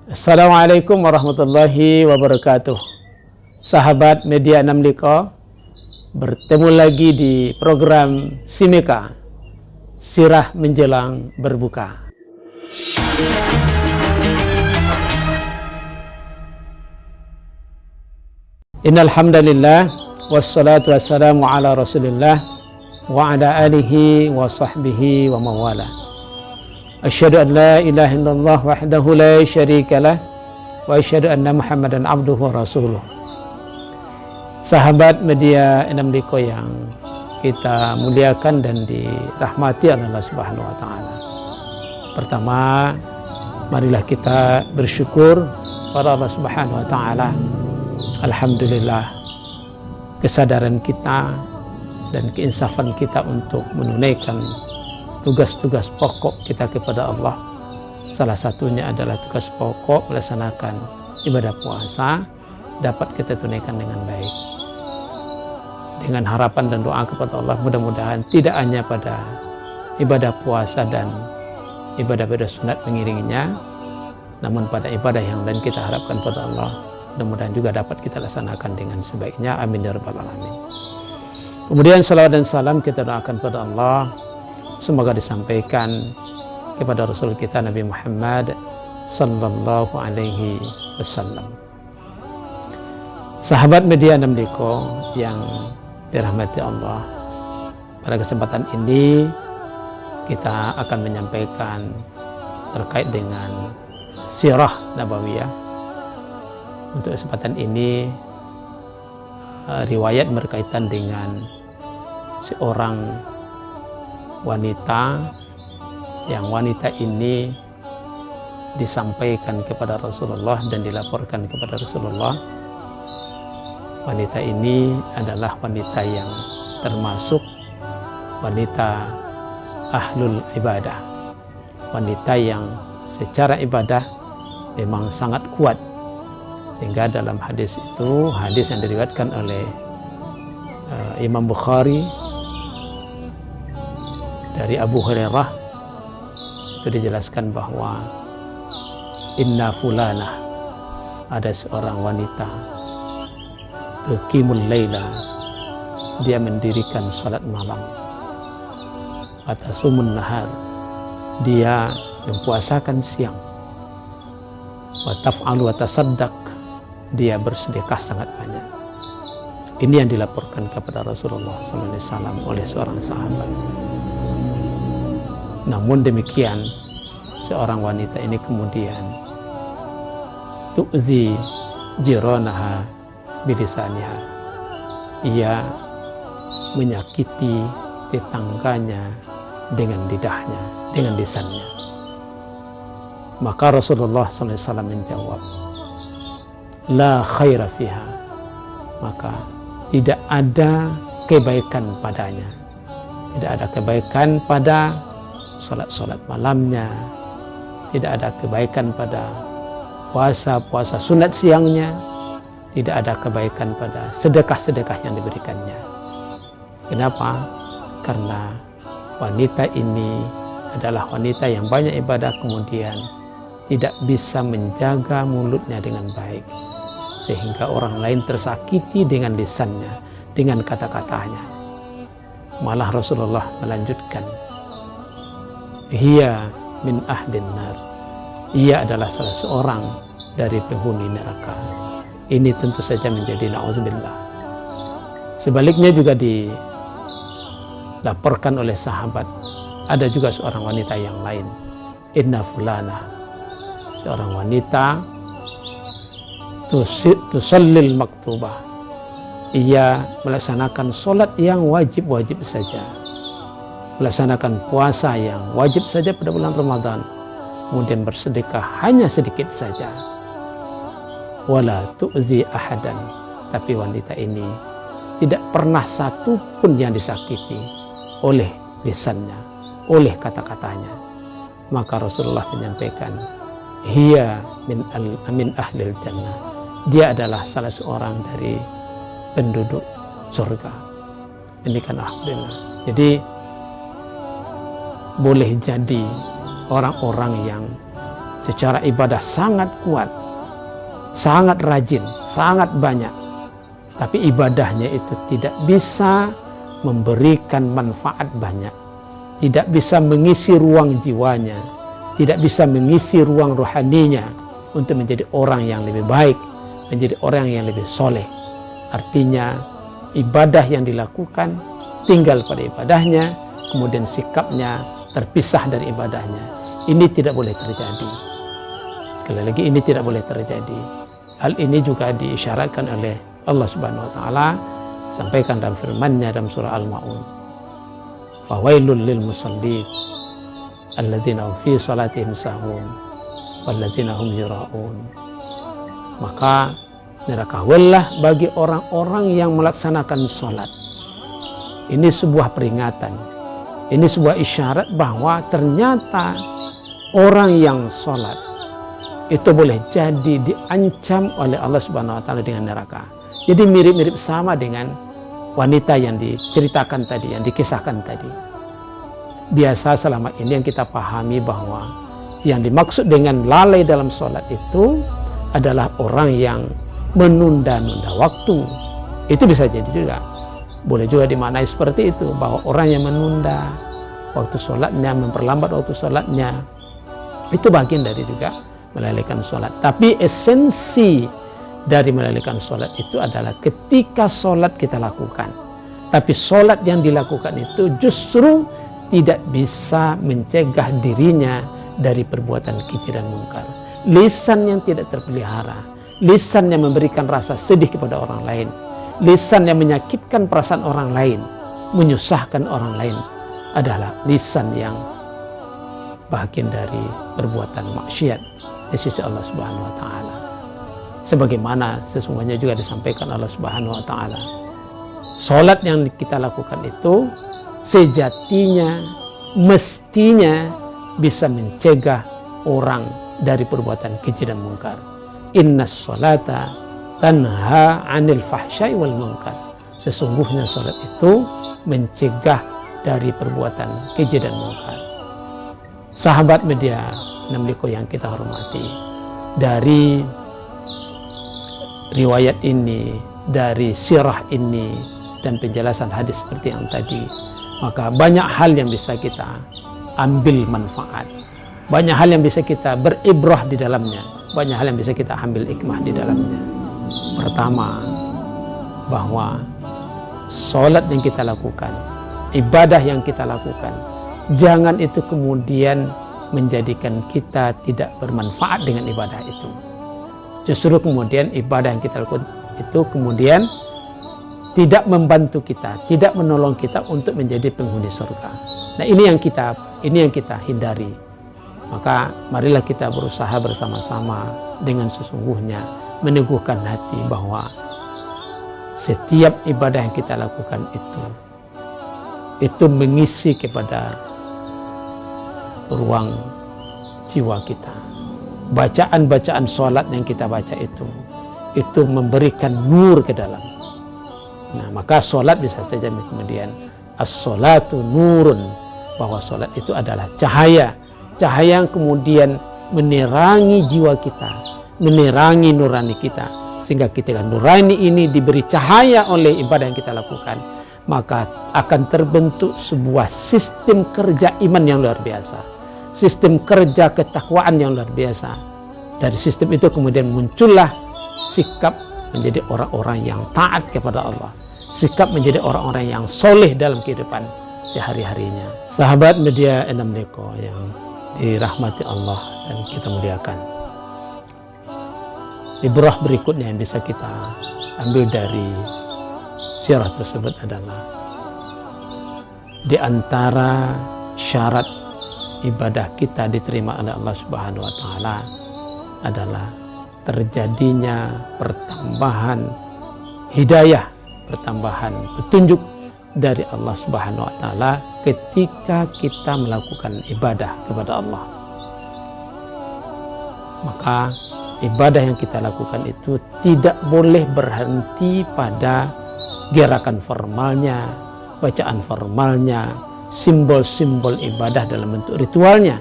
Assalamualaikum warahmatullahi wabarakatuh. Sahabat Media 6 Liko, bertemu lagi di program Simeka, Sirah Menjelang Berbuka. Innal hamdalillah wassalatu wassalamu ala Rasulillah wa ala alihi wa sahbihi wa mawala. Asyhadu an la ilaha illallah wahdahu la syarika lah wa asyhadu anna Muhammadan abduhu wa rasuluh. Sahabat Media 6 Liko yang kita muliakan dan dirahmati oleh Allah Subhanahu wa taala. Pertama, marilah kita bersyukur pada Allah Subhanahu wa taala. Alhamdulillah, kesadaran kita dan keinsafan kita untuk menunaikan tugas-tugas pokok kita kepada Allah. Salah satunya adalah tugas pokok melaksanakan ibadah puasa dapat kita tunaikan dengan baik. Dengan harapan dan doa kepada Allah, mudah-mudahan tidak hanya pada ibadah puasa dan ibadah-ibadah sunat mengiringinya, namun pada ibadah yang lain kita harapkan pada Allah, mudah-mudahan juga dapat kita laksanakan dengan sebaiknya. Amin ya rabbal alamin. Kemudian salawat dan salam kita doakan pada Allah, semoga disampaikan kepada Rasul kita Nabi Muhammad sallallahu alaihi wasallam. Sahabat Media 6 Liko yang dirahmati Allah, pada kesempatan ini kita akan menyampaikan terkait dengan sirah nabawiyah. Untuk kesempatan ini riwayat berkaitan dengan seorang wanita, yang wanita ini disampaikan kepada Rasulullah dan dilaporkan kepada Rasulullah. Wanita ini adalah wanita yang termasuk wanita ahlul ibadah, wanita yang secara ibadah memang sangat kuat, sehingga dalam hadis itu, hadis yang diriwayatkan oleh Imam Bukhari dari Abu Hurairah, itu dijelaskan bahwa inna fulanah, ada seorang wanita tuqimul laila, dia mendirikan salat malam, atasumun nahar, dia mempuasakan siang, wa taf'alu wa tasaddaq, dia bersedekah sangat banyak. Ini yang dilaporkan kepada Rasulullah SAW oleh seorang sahabat. Namun demikian, seorang wanita ini kemudian tu'zi jiranaha bilisaniha, ia menyakiti tetangganya dengan lidahnya, dengan lisannya. Maka Rasulullah SAW menjawab, la khaira fiha, maka tidak ada kebaikan padanya, tidak ada kebaikan pada salat-salat malamnya, tidak ada kebaikan pada puasa-puasa sunat siangnya, tidak ada kebaikan pada sedekah-sedekah yang diberikannya. Kenapa? Karena wanita ini adalah wanita yang banyak ibadah, kemudian tidak bisa menjaga mulutnya dengan baik, sehingga orang lain tersakiti dengan lisannya, dengan kata-katanya. Malah Rasulullah melanjutkan, hiya min ahlin nar, ia adalah salah seorang dari penghuni neraka. Ini tentu saja menjadi na'udzubillah. Sebaliknya juga dilaporkan oleh sahabat, ada juga seorang wanita yang lain, inna fulana, seorang wanita tusallil maktubah, ia melaksanakan solat yang wajib-wajib saja, melaksanakan puasa yang wajib saja pada bulan Ramadan, kemudian bersedekah hanya sedikit saja. Wala tu'zi ahadan, tapi wanita ini tidak pernah satu pun yang disakiti oleh lisannya, oleh kata-katanya. Maka Rasulullah menyampaikan, hiya min ahlil jannah, dia adalah salah seorang dari penduduk surga. Ini kan alhamdulillah. Jadi boleh jadi orang-orang yang secara ibadah sangat kuat, sangat rajin, sangat banyak, tapi ibadahnya itu tidak bisa memberikan manfaat banyak, tidak bisa mengisi ruang jiwanya, tidak bisa mengisi ruang rohaninya untuk menjadi orang yang lebih baik, menjadi orang yang lebih soleh. Artinya ibadah yang dilakukan tinggal pada ibadahnya, kemudian sikapnya terpisah dari ibadahnya. Ini tidak boleh terjadi. Sekali lagi, ini tidak boleh terjadi. Hal ini juga diisyaratkan oleh Allah Subhanahu wa taala, sampaikan dalam firman-Nya dalam surah Al-Maun. Fawailul lil musallin alladzina hum fi salatihim sahun walladzina hum yura'un. Maka neraka-lah bagi orang-orang yang melaksanakan salat. Ini sebuah peringatan. Ini sebuah isyarat bahwa ternyata orang yang salat itu boleh jadi diancam oleh Allah Subhanahu wa taala dengan neraka. Jadi mirip-mirip sama dengan wanita yang diceritakan tadi, yang dikisahkan tadi. Biasa selama ini yang kita pahami bahwa yang dimaksud dengan lalai dalam sholat itu adalah orang yang menunda-nunda waktu. Itu bisa jadi juga. Boleh juga dimaknai seperti itu, bahwa orang yang menunda waktu sholatnya, memperlambat waktu sholatnya, itu bagian dari juga melalaikan sholat. Tapi esensi dari melalaikan sholat itu adalah ketika sholat kita lakukan, tapi sholat yang dilakukan itu justru tidak bisa mencegah dirinya dari perbuatan keji dan mungkar. Lisan yang tidak terpelihara, lisan yang memberikan rasa sedih kepada orang lain, lisan yang menyakitkan perasaan orang lain, menyusahkan orang lain, adalah lisan yang bagian dari perbuatan maksiat di sisi Allah Subhanahu wa taala. Sebagaimana sesungguhnya juga disampaikan Allah Subhanahu wa taala, salat yang kita lakukan itu sejatinya mestinya bisa mencegah orang dari perbuatan keji dan mungkar. Innas salata tanha 'anil fahsya'i wal munkar. Sesungguhnya salat itu mencegah dari perbuatan keji dan mungkar. Sahabat media Namliko yang kita hormati, dari riwayat ini, dari sirah ini, dan penjelasan hadis seperti yang tadi, maka banyak hal yang bisa kita ambil manfaat, banyak hal yang bisa kita beribrah di dalamnya, banyak hal yang bisa kita ambil hikmah di dalamnya. Pertama, bahwa sholat yang kita lakukan, ibadah yang kita lakukan, jangan itu kemudian menjadikan kita tidak bermanfaat dengan ibadah itu. Justru kemudian ibadah yang kita lakukan itu kemudian tidak membantu kita, tidak menolong kita untuk menjadi penghuni surga. Nah, ini yang kita hindari. Maka marilah kita berusaha bersama-sama dengan sesungguhnya meneguhkan hati bahwa setiap ibadah yang kita lakukan itu mengisi kepada ruang jiwa kita. Bacaan-bacaan sholat yang kita baca itu memberikan nur ke dalam. Nah, maka sholat bisa saja kemudian as-sholatu nurun, bahwa sholat itu adalah cahaya yang kemudian menerangi jiwa kita, menerangi nurani kita, sehingga ketika nurani ini diberi cahaya oleh ibadah yang kita lakukan, maka akan terbentuk sebuah sistem kerja iman yang luar biasa, sistem kerja ketakwaan yang luar biasa. Dari sistem itu kemudian muncullah sikap menjadi orang-orang yang taat kepada Allah, sikap menjadi orang-orang yang soleh dalam kehidupan sehari-harinya. Sahabat media Namliko yang dirahmati Allah dan kita muliakan, ibrah berikutnya yang bisa kita ambil dari sirah tersebut adalah di antara syarat ibadah kita diterima oleh Allah Subhanahu wa taala adalah terjadinya pertambahan hidayah, pertambahan petunjuk dari Allah Subhanahu wa taala ketika kita melakukan ibadah kepada Allah. Maka ibadah yang kita lakukan itu tidak boleh berhenti pada gerakan formalnya, bacaan formalnya, simbol-simbol ibadah dalam bentuk ritualnya.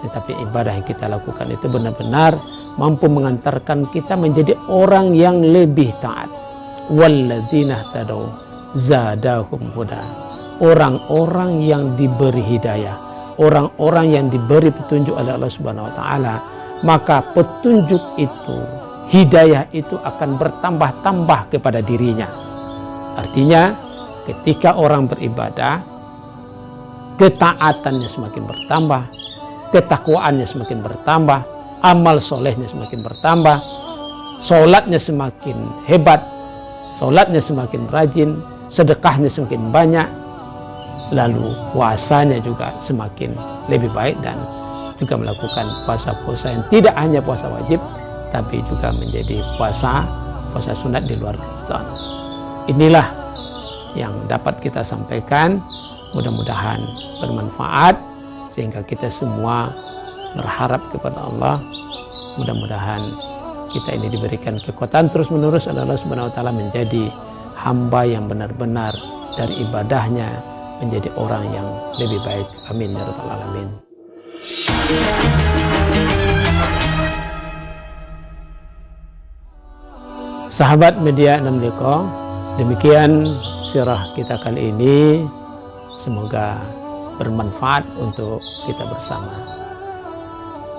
tetapi ibadah yang kita lakukan itu benar-benar mampu mengantarkan kita menjadi orang yang lebih taat. Walladzina tadaw zadahum huda. Orang-orang yang diberi hidayah, orang-orang yang diberi petunjuk oleh Allah Subhanahu wa taala, maka petunjuk itu, hidayah itu akan bertambah-tambah kepada dirinya. Artinya ketika orang beribadah, ketaatannya semakin bertambah, ketakwaannya semakin bertambah, amal solehnya semakin bertambah, sholatnya semakin hebat, sholatnya semakin rajin, sedekahnya semakin banyak, lalu puasanya juga semakin lebih baik, dan juga melakukan puasa-puasa yang tidak hanya puasa wajib, tapi juga menjadi puasa sunat di luar Ramadan. Inilah yang dapat kita sampaikan, mudah-mudahan bermanfaat, sehingga kita semua berharap kepada Allah, mudah-mudahan kita ini diberikan kekuatan terus-menerus oleh Allah Subhanahu wa taala menjadi hamba yang benar-benar dari ibadahnya menjadi orang yang lebih baik. Amin ya rabbal alamin. Sahabat media 6 Liqa, demikian sirah kita kali ini. Semoga bermanfaat untuk kita bersama.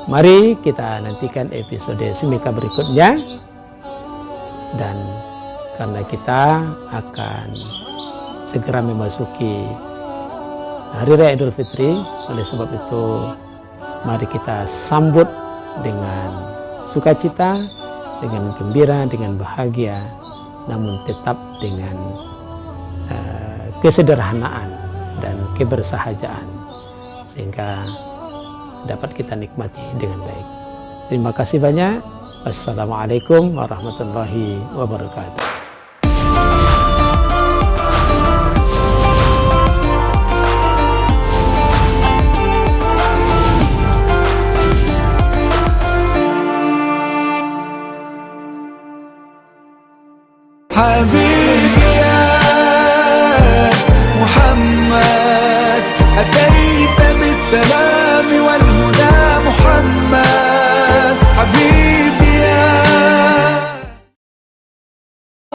Mari kita nantikan episode Semika berikutnya, dan karena kita akan segera memasuki Hari Raya Idul Fitri, oleh sebab itu mari kita sambut dengan sukacita, dengan gembira, dengan bahagia, namun tetap dengan kesederhanaan dan kebersahajaan, sehingga dapat kita nikmati dengan baik. Terima kasih banyak. Wassalamualaikum warahmatullahi wabarakatuh. Habib